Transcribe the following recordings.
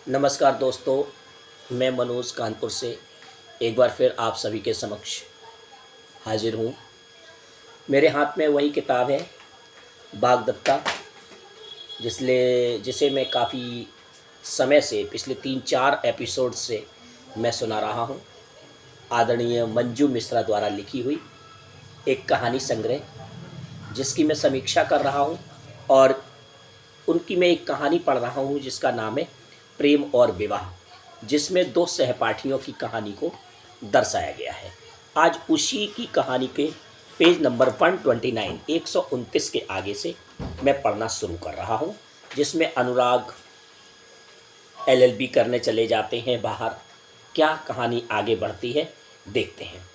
नमस्कार दोस्तों, मैं मनोज कानपुर से एक बार फिर आप सभी के समक्ष हाजिर हूँ। मेरे हाथ में वही किताब है, बागदत्ता, जिसे मैं काफ़ी समय से पिछले 3-4 एपिसोड से मैं सुना रहा हूँ। आदरणीय मंजू मिश्रा द्वारा लिखी हुई एक कहानी संग्रह, जिसकी मैं समीक्षा कर रहा हूँ और उनकी मैं एक कहानी पढ़ रहा हूँ जिसका नाम है प्रेम और विवाह, जिसमें दो सहपाठियों की कहानी को दर्शाया गया है। आज उसी की कहानी के पेज नंबर 129 129 के आगे से मैं पढ़ना शुरू कर रहा हूँ, जिसमें अनुराग एलएलबी करने चले जाते हैं बाहर। क्या कहानी आगे बढ़ती है, देखते हैं।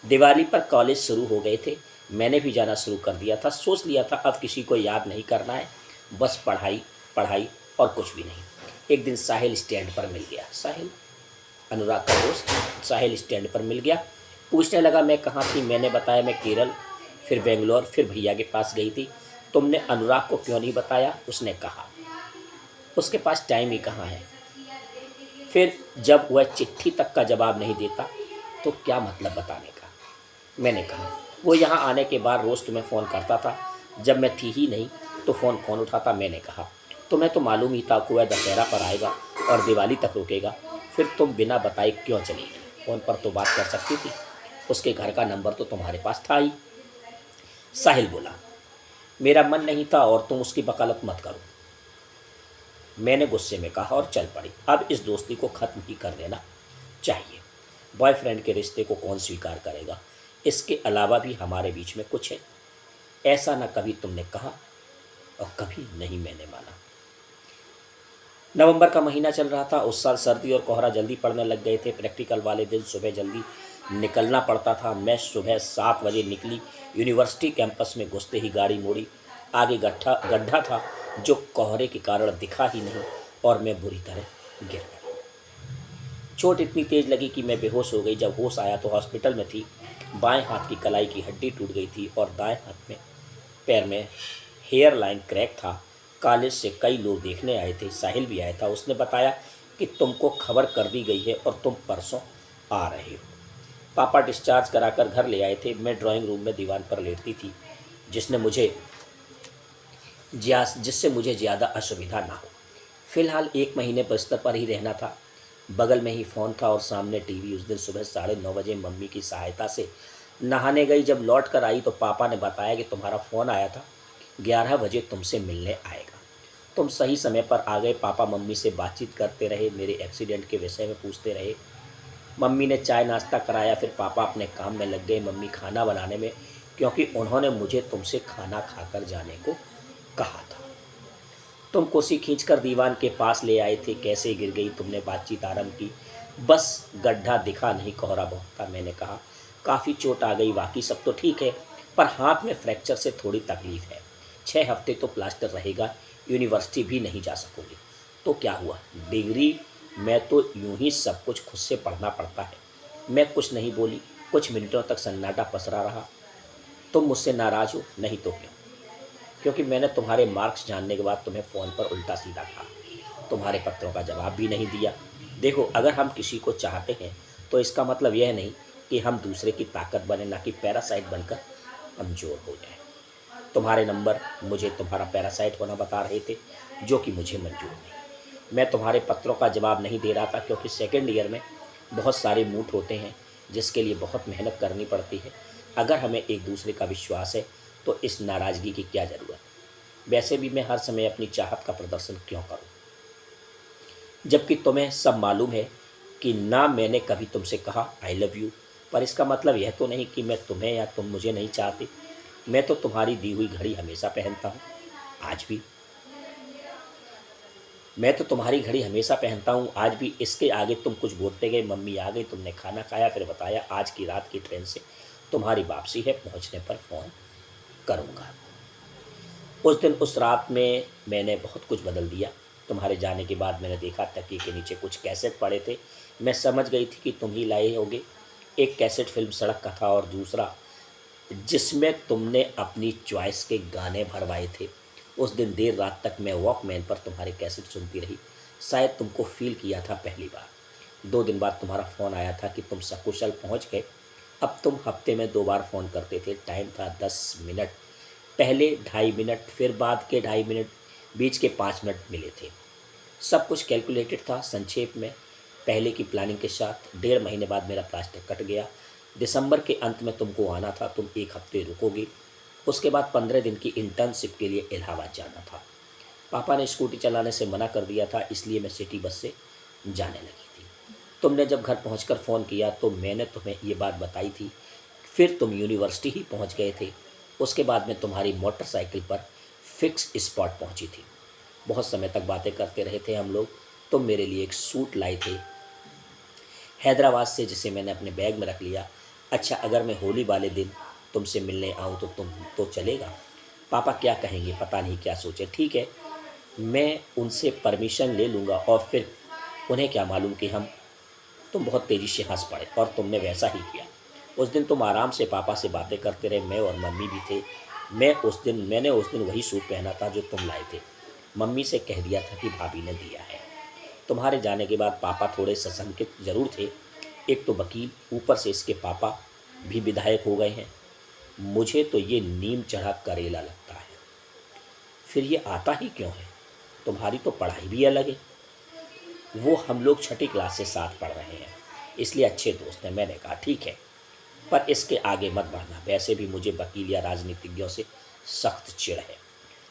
दिवाली पर कॉलेज शुरू हो गए थे। मैंने भी जाना शुरू कर दिया था। सोच लिया था अब किसी को याद नहीं करना है, बस पढ़ाई पढ़ाई और कुछ भी नहीं। एक दिन साहिल स्टैंड पर मिल गया। साहिल, अनुराग का दोस्त, साहिल स्टैंड पर मिल गया। पूछने लगा मैं कहाँ थी। मैंने बताया मैं केरल, फिर बेंगलोर, फिर भैया के पास गई थी। तुमने अनुराग को क्यों नहीं बताया? उसने कहा उसके पास टाइम ही कहाँ है। फिर जब वह चिट्ठी तक का जवाब नहीं देता तो क्या मतलब बताने का। मैंने कहा वो यहाँ आने के बाद रोज़ तुम्हें फ़ोन करता था, जब मैं थी ही नहीं तो फ़ोन कौन उठाता। मैंने कहा तुम्हें तो मालूम ही था कि वह दशहरा पर आएगा और दिवाली तक रुकेगा, फिर तुम बिना बताए क्यों चली गई? फ़ोन पर तो बात कर सकती थी, उसके घर का नंबर तो तुम्हारे पास था ही। साहिल बोला मेरा मन नहीं था और तुम उसकी वकालत मत करो। मैंने गुस्से में कहा और चल पड़ी। अब इस दोस्ती को ख़त्म ही कर देना चाहिए। बॉयफ्रेंड के रिश्ते को कौन स्वीकार करेगा? इसके अलावा भी हमारे बीच में कुछ है। ऐसा ना कभी तुमने कहा और कभी नहीं मैंने माना। नवंबर का महीना चल रहा था। उस साल सर्दी और कोहरा जल्दी पड़ने लग गए थे। प्रैक्टिकल वाले दिन सुबह जल्दी निकलना पड़ता था। मैं सुबह 7 बजे निकली। यूनिवर्सिटी कैंपस में घुसते ही गाड़ी मोड़ी। आगे गड्ढा गड्ढा था जो कोहरे के कारण दिखा ही नहीं और मैं बुरी तरह गिर पड़ा। चोट इतनी तेज लगी कि मैं बेहोश हो गई। जब होश आया तो हॉस्पिटल में थी। बाएं हाथ की कलाई की हड्डी टूट गई थी और दाएं हाथ में पैर में हेयर लाइन क्रैक था। कॉलेज से कई लोग देखने आए थे। साहिल भी आया था। उसने बताया कि तुमको खबर कर दी गई है और तुम परसों आ रहे हो। पापा डिस्चार्ज कराकर घर ले आए थे। मैं ड्राइंग रूम में दीवान पर लेटती थी, जिससे मुझे ज़्यादा असुविधा ना हो। फिलहाल 1 महीने बिस्तर पर ही रहना था। बगल में ही फ़ोन था और सामने टीवी। उस दिन सुबह 9:30 बजे मम्मी की सहायता से नहाने गई। जब लौट कर आई तो पापा ने बताया कि तुम्हारा फ़ोन आया था, 11 बजे तुमसे मिलने आएगा। तुम सही समय पर आ गए। पापा मम्मी से बातचीत करते रहे, मेरे एक्सीडेंट के विषय में पूछते रहे। मम्मी ने चाय नाश्ता कराया, फिर पापा अपने काम में लग गए, मम्मी खाना बनाने में, क्योंकि उन्होंने मुझे तुमसे खाना खाकर जाने को कहा था। तुम कुर्सी खींचकर दीवान के पास ले आए थे। कैसे गिर गई? तुमने बातचीत आरंभ की। बस गड्ढा दिखा नहीं, कोहरा बहुत था। मैंने कहा काफ़ी चोट आ गई। बाकी सब तो ठीक है, पर हाथ में फ्रैक्चर से थोड़ी तकलीफ है। 6 हफ्ते तो प्लास्टर रहेगा। यूनिवर्सिटी भी नहीं जा सकोगे। तो क्या हुआ? डिग्री में तो यूं ही सब कुछ खुद से पढ़ना पड़ता है। मैं कुछ नहीं बोली। कुछ मिनटों तक सन्नाटा पसरा रहा। तुम मुझसे नाराज़ हो? नहीं तो क्यों? क्योंकि मैंने तुम्हारे मार्क्स जानने के बाद तुम्हें फ़ोन पर उल्टा सीधा कहा, तुम्हारे पत्रों का जवाब भी नहीं दिया। देखो, अगर हम किसी को चाहते हैं तो इसका मतलब यह नहीं कि हम दूसरे की ताकत बने, ना कि पैरासाइट बनकर कमज़ोर हो जाए। तुम्हारे नंबर मुझे तुम्हारा पैरासाइट होना बता रहे थे, जो कि मुझे मंजूर नहीं। मैं तुम्हारे पत्रों का जवाब नहीं दे रहा था क्योंकि सेकेंड ईयर में बहुत सारे मूड होते हैं जिसके लिए बहुत मेहनत करनी पड़ती है। अगर हमें एक दूसरे का विश्वास है तो इस नाराज़गी की क्या ज़रूरत? वैसे भी मैं हर समय अपनी चाहत का प्रदर्शन क्यों करूं, जबकि तुम्हें सब मालूम है कि ना मैंने कभी तुमसे कहा आई लव यू। पर इसका मतलब यह तो नहीं कि मैं तुम्हें या तुम मुझे नहीं चाहते। मैं तो तुम्हारी दी हुई घड़ी हमेशा पहनता हूँ। आज भी मैं तो तुम्हारी घड़ी हमेशा पहनता हूँ, आज भी। इसके आगे तुम कुछ बोलते गए। मम्मी आ गई। तुमने खाना खाया, फिर बताया आज की रात की ट्रेन से तुम्हारी वापसी है, पहुँचने पर फ़ोन करूँगा। उस दिन उस रात में मैंने बहुत कुछ बदल दिया। तुम्हारे जाने के बाद मैंने देखा तकिए के नीचे कुछ कैसेट पड़े थे। मैं समझ गई थी कि तुम ही लाए होगे। एक कैसेट फिल्म सड़क का था और दूसरा जिसमें तुमने अपनी चॉइस के गाने भरवाए थे। उस दिन देर रात तक मैं वॉकमैन पर तुम्हारे कैसेट सुनती रही। शायद तुमको फील किया था पहली बार। 2 दिन बाद तुम्हारा फ़ोन आया था कि तुम सकुशल पहुंच गए। अब तुम हफ्ते में 2 बार फ़ोन करते थे। टाइम था 10 मिनट, पहले 2.5 मिनट, फिर बाद के 2.5 मिनट, बीच के 5 मिनट मिले थे। सब कुछ कैलकुलेटेड था। संक्षेप में, पहले की प्लानिंग के साथ 1.5 महीने बाद मेरा प्लास्टर कट गया। दिसंबर के अंत में तुमको आना था। तुम 1 हफ्ते रुकोगी। उसके बाद 15 दिन की इंटर्नशिप के लिए इलाहाबाद जाना था। पापा ने स्कूटी चलाने से मना कर दिया था, इसलिए मैं सिटी बस से जाने लगी थी। तुमने जब घर पहुंचकर फ़ोन किया तो मैंने तुम्हें ये बात बताई थी। फिर तुम यूनिवर्सिटी ही पहुंच गए थे। उसके बाद में तुम्हारी मोटरसाइकिल पर फिक्स स्पॉट पहुंची थी। बहुत समय तक बातें करते रहे थे हम लोग। तुम मेरे लिए एक सूट लाए थे हैदराबाद से, जिसे मैंने अपने बैग में रख लिया। अच्छा, अगर मैं होली वाले दिन तुमसे मिलने आऊँ तो तुम तो चलेगा? पापा क्या कहेंगे, पता नहीं क्या सोचे। ठीक है, मैं उनसे परमिशन ले लूँगा। और फिर उन्हें क्या मालूम कि हम। तुम बहुत तेज़ी से हंस पड़े और तुमने वैसा ही किया। उस दिन तुम आराम से पापा से बातें करते रहे। मैं और मम्मी भी थे। मैंने उस दिन वही सूट पहना था जो तुम लाए थे। मम्मी से कह दिया था कि भाभी ने दिया है। तुम्हारे जाने के बाद पापा थोड़े सशंकित जरूर थे। एक तो वकील, ऊपर से इसके पापा भी विधायक हो गए हैं। मुझे तो ये नीम चढ़ा करेला लगता है। फिर ये आता ही क्यों है? तुम्हारी तो पढ़ाई भी अलग है। वो हम लोग छठी क्लास से साथ पढ़ रहे हैं, इसलिए अच्छे दोस्त हैं। मैंने कहा ठीक है, पर इसके आगे मत बढ़ना। वैसे भी मुझे वकील या राजनीतिज्ञों से सख्त चिढ़ है।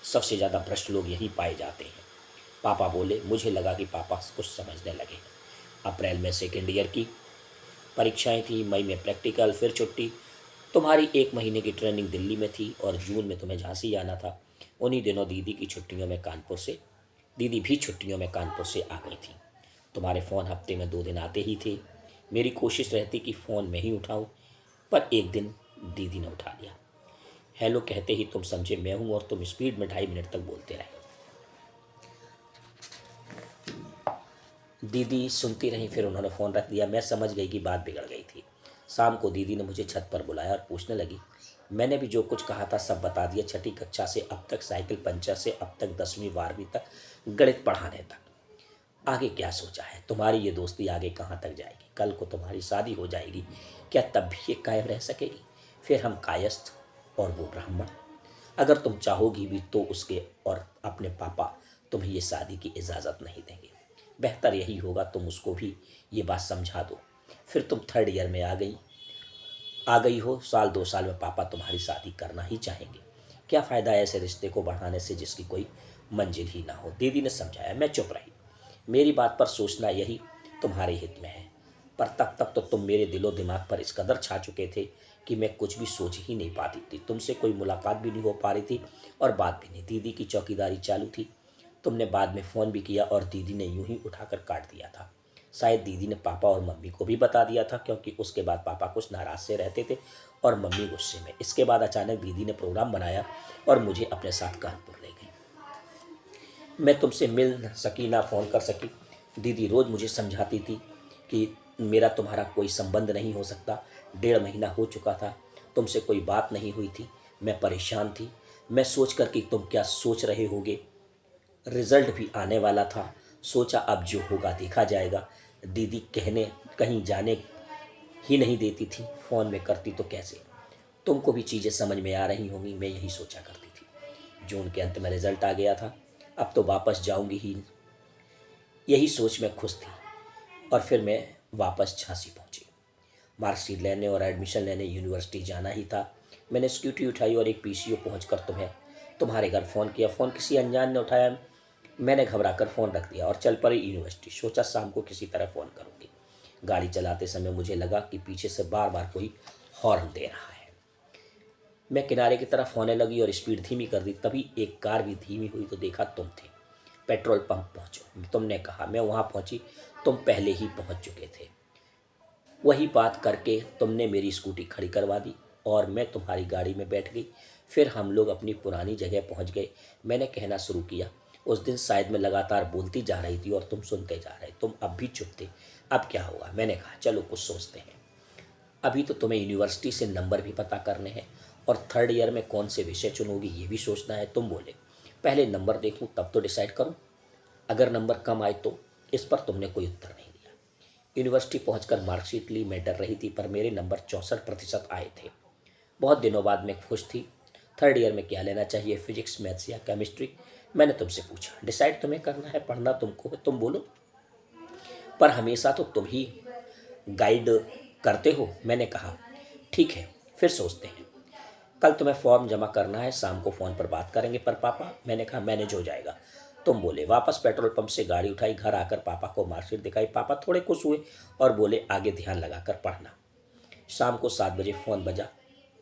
सबसे ज़्यादा भ्रष्ट लोग यही पाए जाते हैं। पापा बोले। मुझे लगा कि पापा कुछ समझने लगे। अप्रैल में सेकेंड ईयर की परीक्षाएं थी, मई में प्रैक्टिकल, फिर छुट्टी। तुम्हारी 1 महीने की ट्रेनिंग दिल्ली में थी और जून में तुम्हें झांसी जाना था। उन्हीं दिनों दीदी भी छुट्टियों में कानपुर से आ गई थी। तुम्हारे फ़ोन हफ्ते में 2 दिन आते ही थे। मेरी कोशिश रहती कि फ़ोन में ही उठाऊं, पर एक दिन दीदी ने उठा लिया। हेलो कहते ही तुम समझे मैं हूं, और तुम स्पीड में 2.5 मिनट तक बोलते रहे। दीदी सुनती रही, फिर उन्होंने फ़ोन रख दिया। मैं समझ गई कि बात बिगड़ गई थी। शाम को दीदी ने मुझे छत पर बुलाया और पूछने लगी। मैंने भी जो कुछ कहा था सब बता दिया। छठी कक्षा से अब तक साइकिल पंचर से अब तक 10वीं 12वीं तक, गणित पढ़ाने तक। आगे क्या सोचा है? तुम्हारी ये दोस्ती आगे कहाँ तक जाएगी? कल को तुम्हारी शादी हो जाएगी, क्या तब भी ये कायम रह सकेगी? फिर हम कायस्थ और वो ब्राह्मण। अगर तुम चाहोगी भी तो उसके और अपने पापा तुम्हें ये शादी की इजाज़त नहीं देंगे। बेहतर यही होगा तुम उसको भी ये बात समझा दो। फिर तुम 3rd ईयर में आ गई हो। 1-2 साल में पापा तुम्हारी शादी करना ही चाहेंगे। क्या फ़ायदा ऐसे रिश्ते को बढ़ाने से जिसकी कोई मंजिल ही ना हो? दीदी ने समझाया। मैं चुप रही। मेरी बात पर सोचना यही तुम्हारे हित में है। पर तब तक तो तुम मेरे दिलो दिमाग पर इस कदर छा चुके थे कि मैं कुछ भी सोच ही नहीं पाती थी। तुमसे कोई मुलाकात भी नहीं हो पा रही थी और बात भी नहीं। दीदी की चौकीदारी चालू थी। तुमने बाद में फ़ोन भी किया और दीदी ने यूं ही उठाकर काट दिया था। शायद दीदी ने पापा और मम्मी को भी बता दिया था, क्योंकि उसके बाद पापा कुछ नाराज़ से रहते थे और मम्मी गुस्से में। इसके बाद अचानक दीदी ने प्रोग्राम बनाया और मुझे अपने साथ कानपुर ले गई। मैं तुमसे मिल न सकी, ना फ़ोन कर सकी। दीदी रोज़ मुझे समझाती थी कि मेरा तुम्हारा कोई संबंध नहीं हो सकता। 1.5 महीना हो चुका था, तुमसे कोई बात नहीं हुई थी। मैं परेशान थी। मैं सोच कर कि तुम क्या सोच रहे होगे। रिजल्ट भी आने वाला था। सोचा अब जो होगा देखा जाएगा। दीदी कहने कहीं जाने ही नहीं देती थी। फ़ोन में करती तो कैसे? तुमको भी चीज़ें समझ में आ रही होंगी, मैं यही सोचा करती थी। जून के अंत में रिजल्ट आ गया था। अब तो वापस जाऊंगी ही, यही सोच में खुश थी। और फिर मैं वापस झांसी पहुंची। मार्कशीट लेने और एडमिशन लेने यूनिवर्सिटी जाना ही था। मैंने स्कूटी उठाई और एक पीसीओ पहुंचकर तुम्हारे घर फ़ोन किया। फ़ोन किसी अनजान ने उठाया। मैंने घबरा कर फ़ोन रख दिया और चल पड़ी यूनिवर्सिटी। सोचा शाम को किसी तरह फ़ोन करूँगी। गाड़ी चलाते समय मुझे लगा कि पीछे से बार बार कोई हॉर्न दे रहा है। मैं किनारे की तरफ होने लगी और स्पीड धीमी कर दी। तभी एक कार भी धीमी हुई तो देखा तुम थे। पेट्रोल पंप पहुँचो, तुमने कहा। मैं वहाँ पहुँची, तुम पहले ही पहुँच चुके थे। वही बात करके तुमने मेरी स्कूटी खड़ी करवा दी और मैं तुम्हारी गाड़ी में बैठ गई। फिर हम लोग अपनी पुरानी जगह पहुँच गए। मैंने कहना शुरू किया। उस दिन शायद मैं लगातार बोलती जा रही थी और तुम सुनते जा रहे। तुम अब भी चुप थे। अब क्या होगा? मैंने कहा चलो कुछ सोचते हैं। अभी तो तुम्हें यूनिवर्सिटी से नंबर भी पता करने हैं और 3rd ईयर में कौन से विषय चुनोगी ये भी सोचना है। तुम बोले पहले नंबर देखूं तब तो डिसाइड करूं। अगर नंबर कम आए तो? इस पर तुमने कोई उत्तर नहीं दिया। यूनिवर्सिटी पहुंचकर मार्कशीट ली, मैं डर रही थी पर मेरे नंबर 64% आए थे। बहुत दिनों बाद मैं खुश थी। थर्ड ईयर में क्या लेना चाहिए, फिजिक्स, मैथ्स या केमिस्ट्री? मैंने तुमसे पूछा। डिसाइड तुम्हें करना है, पढ़ना तुमको है, तुम बोलो। पर हमेशा तो तुम ही गाइड करते हो। मैंने कहा ठीक है, फिर सोचते हैं। कल तुम्हें फॉर्म जमा करना है, शाम को फ़ोन पर बात करेंगे। पर पापा, मैंने कहा मैनेज हो जाएगा, तुम बोले। वापस पेट्रोल पंप से गाड़ी उठाई, घर आकर पापा को मार्कशीट दिखाई। पापा थोड़े खुश हुए और बोले आगे ध्यान लगाकर पढ़ना। शाम को 7 बजे फ़ोन बजा।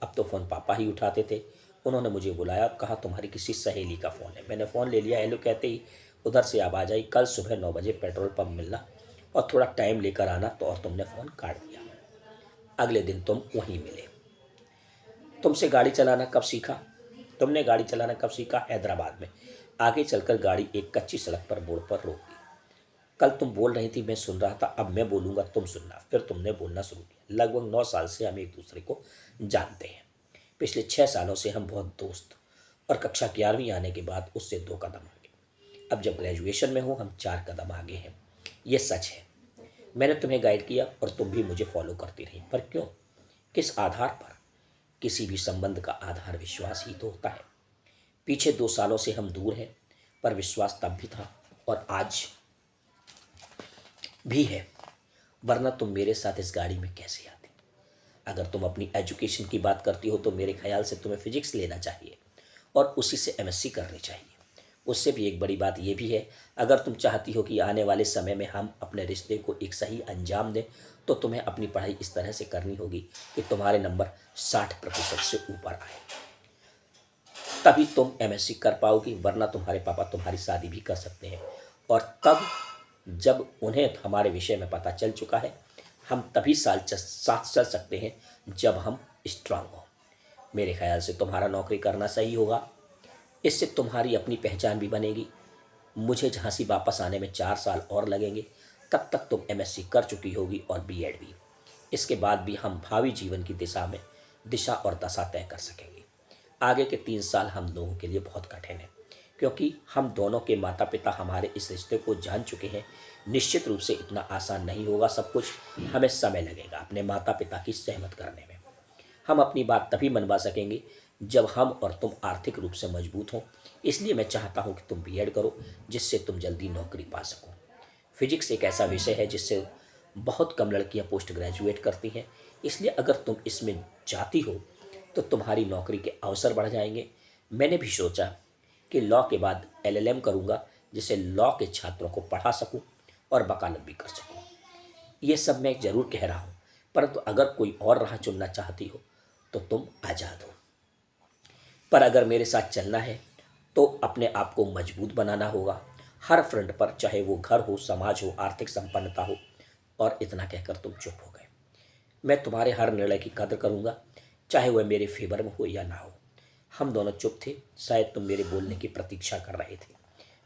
अब तो फ़ोन पापा ही उठाते थे। उन्होंने मुझे बुलाया और कहा तुम्हारी किसी सहेली का फ़ोन है। मैंने फ़ोन ले लिया। हेलो कहते ही उधर से आवाज़ आई, कल सुबह 9 बजे पेट्रोल पंप मिलना और थोड़ा टाइम लेकर आना। तो और तुमने फ़ोन काट दिया। अगले दिन तुम वहीं मिले। तुमसे गाड़ी चलाना कब सीखा? तुमने गाड़ी चलाना कब सीखा? हैदराबाद में। आगे चलकर गाड़ी एक कच्ची सड़क पर मोड़ पर रोक दी। कल तुम बोल रही थी, मैं सुन रहा था, अब मैं बोलूँगा तुम सुनना। फिर तुमने बोलना शुरू किया। लगभग 9 साल से हम एक दूसरे को जानते हैं। पिछले 6 सालों से हम बहुत दोस्त, और कक्षा 11वीं आने के बाद उससे 2 कदम आगे। अब जब ग्रेजुएशन में हो हम 4 कदम आगे हैं। ये सच है। मैंने तुम्हें गाइड किया और तुम भी मुझे फॉलो करती रही। पर क्यों? किस आधार पर? किसी भी संबंध का आधार विश्वास ही तो होता है। पीछे 2 सालों से हम दूर हैं, पर विश्वास तब भी था और आज भी है। वरना तुम मेरे साथ इस गाड़ी में कैसे आती? अगर तुम अपनी एजुकेशन की बात करती हो तो मेरे ख्याल से तुम्हें फिजिक्स लेना चाहिए और उसी से एमएससी करनी चाहिए। उससे भी एक बड़ी बात यह भी है, अगर तुम चाहती हो कि आने वाले समय में हम अपने रिश्ते को एक सही अंजाम दें तो तुम्हें अपनी पढ़ाई इस तरह से करनी होगी कि तुम्हारे नंबर 60% से ऊपर आए। तभी तुम एमएससी कर पाओगी, वरना तुम्हारे पापा तुम्हारी शादी भी कर सकते हैं। और तब जब उन्हें हमारे विषय में पता चल चुका है, हम तभी साथ चल सकते हैं जब हम स्ट्रांग हों। मेरे ख्याल से तुम्हारा नौकरी करना सही होगा। इससे तुम्हारी अपनी पहचान भी बनेगी। मुझे झांसी वापस आने में 4 साल और लगेंगे। तब तक तुम एमएससी कर चुकी होगी और बीएड भी। इसके बाद भी हम भावी जीवन की दिशा और दशा तय कर सकेंगे। आगे के 3 साल हम लोगों के लिए बहुत कठिन है, क्योंकि हम दोनों के माता पिता हमारे इस रिश्ते को जान चुके हैं। निश्चित रूप से इतना आसान नहीं होगा सब कुछ। हमें समय लगेगा अपने माता पिता की सहमत करने में। हम अपनी बात तभी मनवा सकेंगे जब हम और तुम आर्थिक रूप से मजबूत हों। इसलिए मैं चाहता हूं कि तुम बीएड करो, जिससे तुम जल्दी नौकरी पा सको। फिजिक्स एक ऐसा विषय है जिससे बहुत कम लड़कियां पोस्ट ग्रेजुएट करती हैं। इसलिए अगर तुम इसमें जाती हो तो तुम्हारी नौकरी के अवसर बढ़ जाएंगे। मैंने भी सोचा कि लॉ के बाद एलएलएम करूंगा, जिससे लॉ के छात्रों को पढ़ा सकूं और वकालत भी कर सकूं। ये सब मैं ज़रूर कह रहा हूँ, परंतु अगर कोई और राह चुनना चाहती हो तो तुम आज़ाद हो। पर अगर मेरे साथ चलना है तो अपने आप को मजबूत बनाना होगा, हर फ्रंट पर, चाहे वो घर हो, समाज हो, आर्थिक संपन्नता हो। और इतना कहकर तुम चुप हो गए। मैं तुम्हारे हर निर्णय की कदर करूंगा, चाहे वह मेरे फेवर में हो या ना हो। हम दोनों चुप थे। शायद तुम मेरे बोलने की प्रतीक्षा कर रहे थे।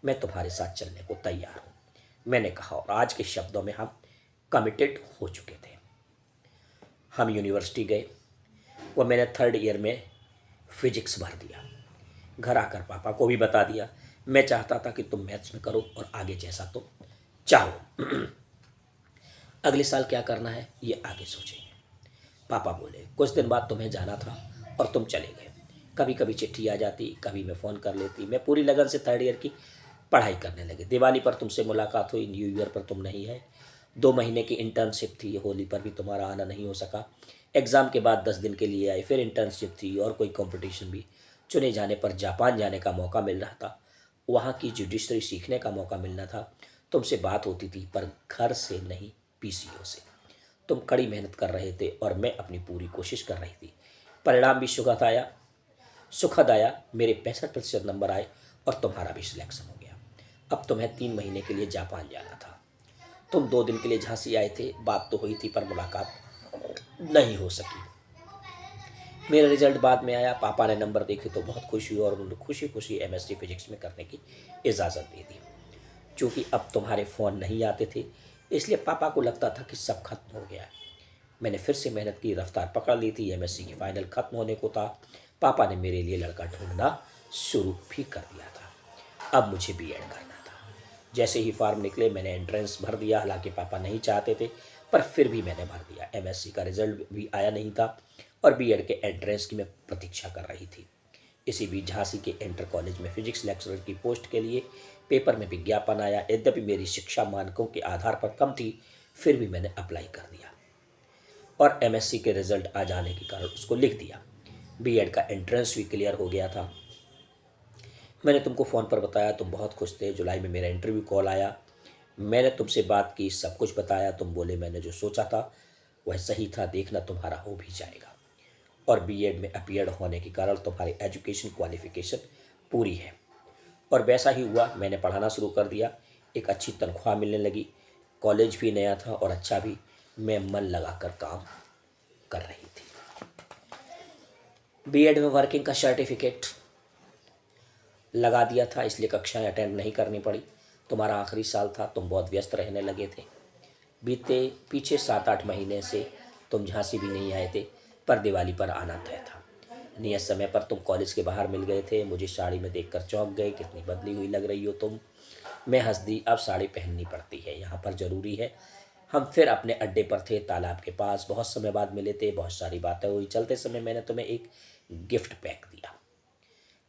मैं तुम्हारे साथ चलने को तैयार हूँ, मैंने कहा। और आज के शब्दों में हम कमिटेड हो चुके थे। हम यूनिवर्सिटी गए। वो मैंने थर्ड ईयर में फिजिक्स भर दिया। घर आकर पापा को भी बता दिया। मैं चाहता था कि तुम मैथ्स में करो और आगे जैसा तुम चाहो। अगले साल क्या करना है ये आगे सोचेंगे। पापा बोले कुछ दिन बाद तुम्हें जाना था और तुम चले गए। कभी कभी चिट्ठी आ जाती, कभी मैं फ़ोन कर लेती। मैं पूरी लगन से थर्ड ईयर की पढ़ाई करने लगे। दिवाली पर तुमसे मुलाकात हुई, न्यू ईयर पर तुम नहीं है। 2 महीने की इंटर्नशिप थी, होली पर भी तुम्हारा आना नहीं हो सका। एग्ज़ाम के बाद 10 दिन के लिए आए, फिर इंटर्नशिप थी और कोई कंपटीशन भी। चुने जाने पर जापान जाने का मौका मिल रहा था, वहाँ की जुडिशरी सीखने का मौका मिलना था। तुमसे बात होती थी पर घर से नहीं, पीसीओ से। तुम कड़ी मेहनत कर रहे थे और मैं अपनी पूरी कोशिश कर रही थी। परिणाम भी सुखद आया। मेरे 65% नंबर आए और तुम्हारा भी सिलेक्शन हो गया। अब तुम्हें 3 महीने के लिए जापान जाना था। तुम 2 दिन के लिए झांसी आए थे। बात तो हुई थी पर मुलाकात नहीं हो सकी। मेरा रिजल्ट बाद में आया। पापा ने नंबर देखे तो बहुत खुश हुए और उन्होंने खुशी खुशी एमएससी फिजिक्स में करने की इजाज़त दे दी। चूँकि अब तुम्हारे फ़ोन नहीं आते थे, इसलिए पापा को लगता था कि सब खत्म हो गया है। मैंने फिर से मेहनत की, रफ्तार पकड़ ली थी। एमएससी की फाइनल खत्म होने को था। पापा ने मेरे लिए लड़का ढूंढना शुरू भी कर दिया था। अब मुझे बीएड करना था। जैसे ही फॉर्म निकले मैंने एंट्रेंस भर दिया, हालांकि पापा नहीं चाहते थे, पर फिर भी मैंने भर दिया। एमएससी का रिजल्ट भी आया नहीं था और बीएड के एंट्रेंस की मैं प्रतीक्षा कर रही थी। इसी बीच झांसी के इंटर कॉलेज में फिजिक्स लेक्चरर की पोस्ट के लिए पेपर में विज्ञापन आया। यद्यपि मेरी शिक्षा मानकों के आधार पर कम थी, फिर भी मैंने अप्लाई कर दिया और एमएससी के रिजल्ट आ जाने के कारण उसको लिख दिया। बीएड का एंट्रेंस भी क्लियर हो गया था। मैंने तुमको फ़ोन पर बताया, तुम बहुत खुश थे। जुलाई में मेरा इंटरव्यू कॉल आया, मैंने तुमसे बात की, सब कुछ बताया। तुम बोले मैंने जो सोचा था वह सही था, देखना तुम्हारा हो भी जाएगा। और बीएड में अपीयर्ड होने के कारण तुम्हारी एजुकेशन क्वालिफिकेशन पूरी है। और वैसा ही हुआ, मैंने पढ़ाना शुरू कर दिया। एक अच्छी तनख्वाह मिलने लगी, कॉलेज भी नया था और अच्छा भी। मैं मन लगाकर काम कर रही थी। बीएड में वर्किंग का सर्टिफिकेट लगा दिया था, इसलिए कक्षाएं अटेंड नहीं करनी पड़ी। तुम्हारा आखिरी साल था, तुम बहुत व्यस्त रहने लगे थे। बीते पीछे 7-8 महीने से तुम झांसी भी नहीं आए थे, पर दिवाली पर आना तय था। नियत समय पर तुम कॉलेज के बाहर मिल गए थे। मुझे साड़ी में देखकर चौंक गए, कितनी बदली हुई लग रही हो तुम। मैं हंस दी, अब साड़ी पहननी पड़ती है, यहाँ पर ज़रूरी है। हम फिर अपने अड्डे पर थे, तालाब के पास। बहुत समय बाद मिले थे, बहुत सारी बातें हुई। चलते समय मैंने तुम्हें एक गिफ्ट पैक दिया,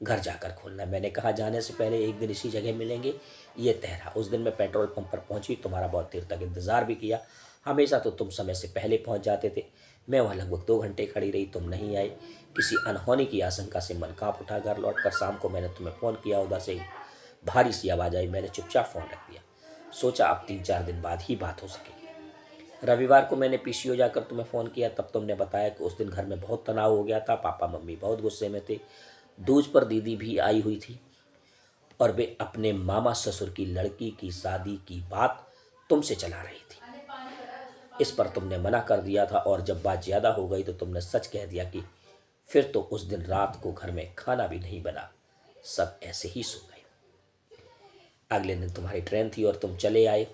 घर जाकर खोलना। मैंने कहा जाने से पहले एक दिन इसी जगह मिलेंगे, ये तय रहा। उस दिन मैं पेट्रोल पंप पर पहुंची, तुम्हारा बहुत देर तक इंतज़ार भी किया। हमेशा तो तुम समय से पहले पहुंच जाते थे। मैं वहाँ लगभग 2 घंटे खड़ी रही, तुम नहीं आए। किसी अनहोनी की आशंका से मन काँप उठा। घर लौटकर शाम को मैंने तुम्हें फ़ोन किया, उधर से भारी सी आवाज़ आई। मैंने चुपचाप फ़ोन रख दिया, सोचा अब 3-4 दिन बाद ही बात हो सकेगी। रविवार को मैंने पीसीओ जाकर तुम्हें फ़ोन किया, तब तुमने बताया कि उस दिन घर में बहुत तनाव हो गया था, पापा मम्मी बहुत गुस्से में थे। दूज पर दीदी भी आई हुई थी और वे अपने मामा ससुर की लड़की की शादी की बात तुमसे चला रही थी। इस पर तुमने मना कर दिया था और जब बात ज़्यादा हो गई तो तुमने सच कह दिया कि फिर तो उस दिन रात को घर में खाना भी नहीं बना, सब ऐसे ही सो गए। अगले दिन तुम्हारी ट्रेन थी और तुम चले आए।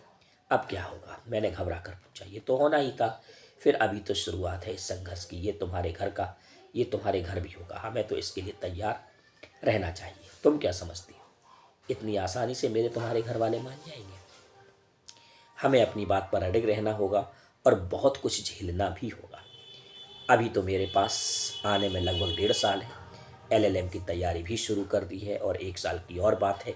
अब क्या होगा, मैंने घबरा कर पूछा। ये तो होना ही था, फिर अभी तो शुरुआत है इस संघर्ष की। ये तुम्हारे घर भी होगा, हमें तो इसके लिए तैयार रहना चाहिए। तुम क्या समझती हो, इतनी आसानी से मेरे तुम्हारे घर वाले मान जाएंगे? हमें अपनी बात पर अडिग रहना होगा और बहुत कुछ झेलना भी होगा। अभी तो मेरे पास आने में लगभग 1.5 साल है। एलएलएम की तैयारी भी शुरू कर दी है और 1 साल की और बात है,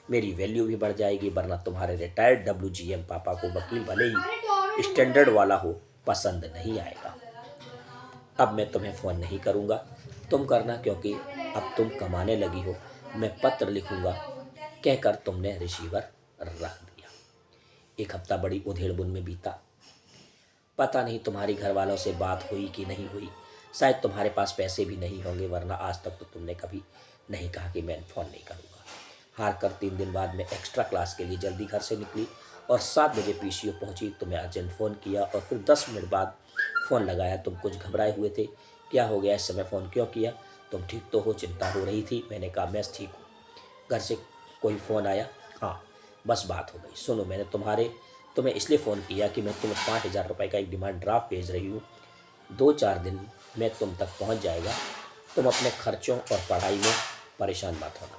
मेरी वैल्यू भी बढ़ जाएगी। वरना तुम्हारे रिटायर्ड डब्ल्यूजीएम पापा को वकील भले ही स्टैंडर्ड वाला हो, पसंद नहीं आएगा। अब मैं तुम्हें फ़ोन नहीं करूँगा, तुम करना, क्योंकि अब तुम कमाने लगी हो। मैं पत्र लिखूँगा, कहकर तुमने रिसीवर रख दिया। 1 हफ्ता बड़ी उधेड़-बुन में बीता। पता नहीं तुम्हारी घर वालों से बात हुई कि नहीं हुई। शायद तुम्हारे पास पैसे भी नहीं होंगे, वरना आज तक तो तुमने कभी नहीं कहा कि मैं फ़ोन नहीं करूँगा। हार कर 3 दिन बाद मैं एक्स्ट्रा क्लास के लिए जल्दी घर से निकली और 7 बजे पीसीओ पहुंची। तुम्हें अर्जेंट फ़ोन किया और फिर 10 मिनट बाद फ़ोन लगाया। तुम कुछ घबराए हुए थे, क्या हो गया, इस समय फ़ोन क्यों किया? तुम ठीक तो हो, चिंता हो रही थी। मैंने कहा मैं ठीक हूँ। घर से कोई फ़ोन आया? हाँ, बस बात हो गई। सुनो, मैंने तुम्हें इसलिए फ़ोन किया कि मैं तुम्हें 5,000 रुपये का एक डिमांड ड्राफ्ट भेज रही हूँ, 2-4 दिन में तुम तक पहुँच जाएगा। तुम अपने खर्चों और पढ़ाई में परेशान मत होना।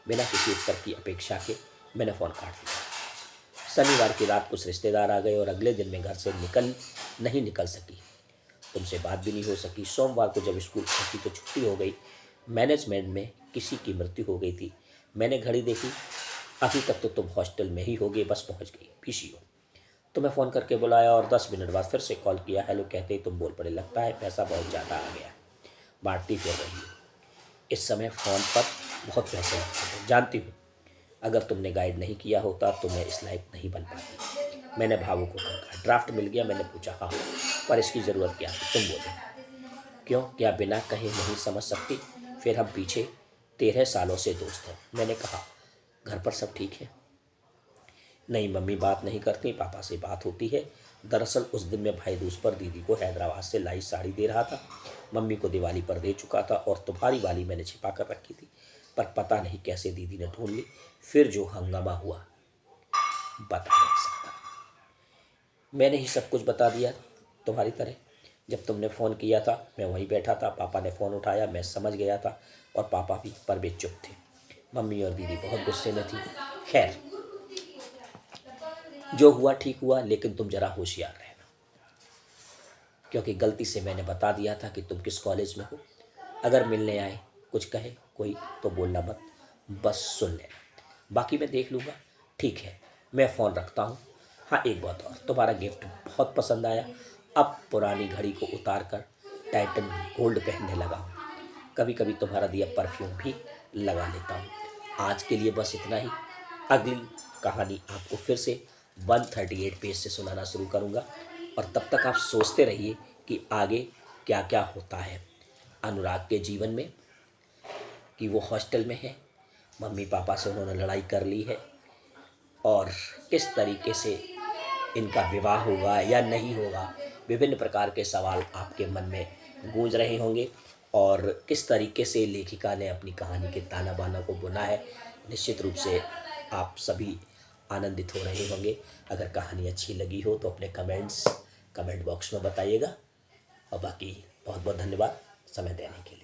बिना किसी उत्तर की अपेक्षा के मैंने फ़ोन काट दिया। शनिवार की रात कुछ रिश्तेदार आ गए और अगले दिन मैं घर से नहीं निकल सकी, तुमसे बात भी नहीं हो सकी। सोमवार को जब स्कूल पहुंची तो छुट्टी हो गई। मैनेजमेंट में किसी की मृत्यु हो गई थी। मैंने घड़ी देखी, अभी तक तो तुम हॉस्टल में ही होगे। बस पहुंच गई। पीसीओ तुम्हें फ़ोन करके बुलाया और 10 मिनट बाद फिर से कॉल किया। हेलो कहते ही तुम बोल पड़े, लगता है पैसा बहुत ज़्यादा आ गया है, बांटती फिर रही हो। इस समय फ़ोन पर बहुत पैसे लगते थे, जानती हूँ। अगर तुमने गाइड नहीं किया होता तो मैं इस लायक नहीं बन पाती। मैंने भावुक होकर कहा, ड्राफ्ट मिल गया? मैंने पूछा। हाँ, पर इसकी ज़रूरत क्या थी? तुम बोले। क्यों, क्या बिना कहे नहीं समझ सकती? फिर हम पीछे 13 सालों से दोस्त हैं। मैंने कहा, घर पर सब ठीक है? नहीं, मम्मी बात नहीं करती, पापा से बात होती है। दरअसल उस दिन मैं भाई दूज पर दीदी को हैदराबाद से लाई साड़ी दे रहा था। मम्मी को दिवाली पर दे चुका था और तुम्हारी वाली मैंने छिपा कर रखी थी, पर पता नहीं कैसे दीदी ने ढूंढ ली। फिर जो हंगामा हुआ बता नहीं सकता। मैंने ही सब कुछ बता दिया तुम्हारी तरह। जब तुमने फ़ोन किया था मैं वहीं बैठा था, पापा ने फ़ोन उठाया, मैं समझ गया था और पापा भी, पर वे चुप थे। मम्मी और दीदी बहुत गुस्से में थी। खैर, जो हुआ ठीक हुआ, लेकिन तुम जरा होशियार रहना, क्योंकि गलती से मैंने बता दिया था कि तुम किस कॉलेज में हो। अगर मिलने आए, कुछ कहे कोई, तो बोलना मत, बस सुन लेना, बाकी मैं देख लूँगा। ठीक है, मैं फ़ोन रखता हूँ। हाँ, एक बात और, तुम्हारा गिफ्ट बहुत पसंद आया। अब पुरानी घड़ी को उतार कर टाइटन गोल्ड पहनने लगा हूँ। कभी कभी तुम्हारा दिया परफ्यूम भी लगा लेता हूँ। आज के लिए बस इतना ही। अगली कहानी आपको फिर से 138 पेज से सुनाना शुरू करूँगा, और तब तक आप सोचते रहिए कि आगे क्या क्या होता है अनुराग के जीवन में, कि वो हॉस्टल में है, मम्मी पापा से उन्होंने लड़ाई कर ली है, और किस तरीके से इनका विवाह होगा या नहीं होगा। विभिन्न प्रकार के सवाल आपके मन में गूंज रहे होंगे, और किस तरीके से लेखिका ने अपनी कहानी के ताना बाना को बुना है, निश्चित रूप से आप सभी आनंदित हो रहे होंगे। अगर कहानी अच्छी लगी हो तो अपने कमेंट बॉक्स में बताइएगा, और बाकी बहुत बहुत धन्यवाद समय देने के लिए।